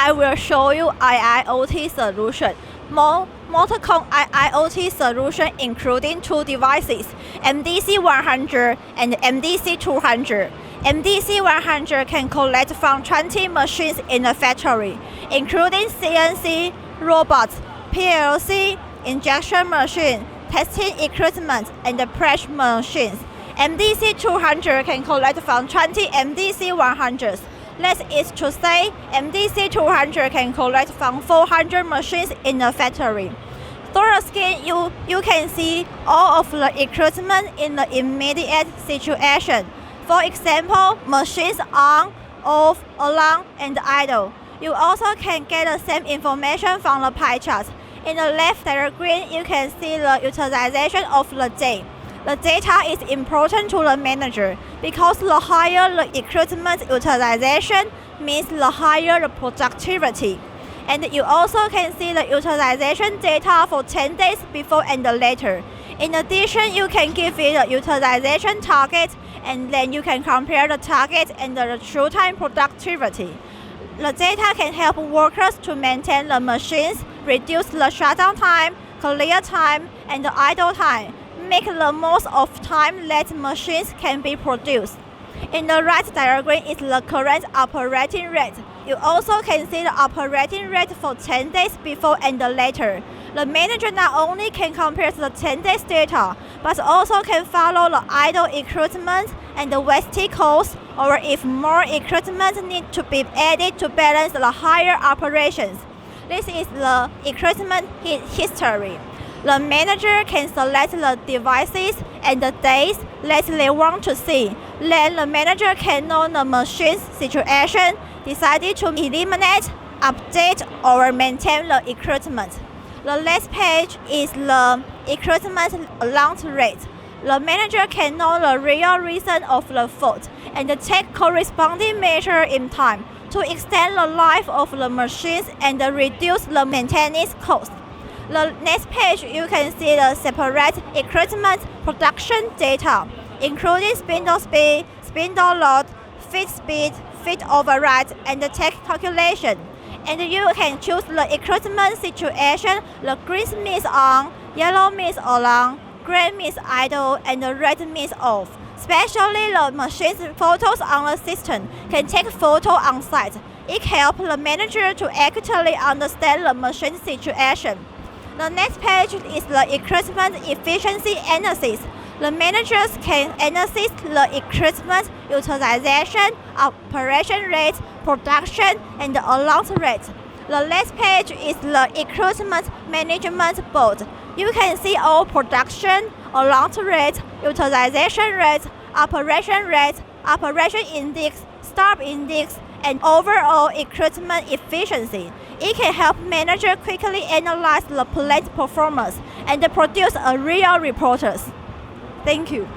I will show you IIoT solution. Multicom IIoT solution including two devices, MDC100 and MDC200. MDC100 can collect from 20 machines in a factory, including CNC, robots, PLC, injection machine, testing equipment, and press machines. MDC200 can collect from 20 MDC100s. That is to say, MDC200 can collect from 400 machines in a factory. Through the scan, you can see all of the equipment in the immediate situation. For example, machines on, off, along, and idle. You also can get the same information from the pie chart. In the left diagram, you can see the utilization of the day. The data is important to the manager because the higher the equipment utilization means the higher the productivity. And you also can see the utilization data for 10 days before and later. In addition, you can give it a utilization target, and then you can compare the target and the true time productivity. The data can help workers to maintain the machines, reduce the shutdown time, clear time, and the idle time. Make the most of time that machines can be produced. In the right diagram is the current operating rate. You also can see the operating rate for 10 days before and later. The manager not only can compare the 10 days data, but also can follow the idle equipment and the wasted cost, or if more equipment need to be added to balance the higher operations. This is the equipment history. The manager can select the devices and the days that they want to see. Then the manager can know the machine's situation, decide to eliminate, update, or maintain the equipment. The last page is the equipment launch rate. The manager can know the real reason of the fault and take corresponding measure in time to extend the life of the machines and reduce the maintenance cost. The next page, you can see the separate equipment production data, including spindle speed, spindle load, feed speed, feed override, and the tech calculation. And you can choose the equipment situation. The green means on, yellow means along, gray means idle, and the red means off. Especially the machine's photos on the system can take photo on site. It helps the manager to accurately understand the machine situation. The next page is the equipment efficiency analysis. The managers can analyze the equipment utilization, operation rate, production, and the allowance rate. The last page is the equipment management board. You can see all production, allowance rate, utilization rate, operation index, stop index, and overall equipment efficiency. It can help manager quickly analyze the plant performance and produce a real reports. Thank you.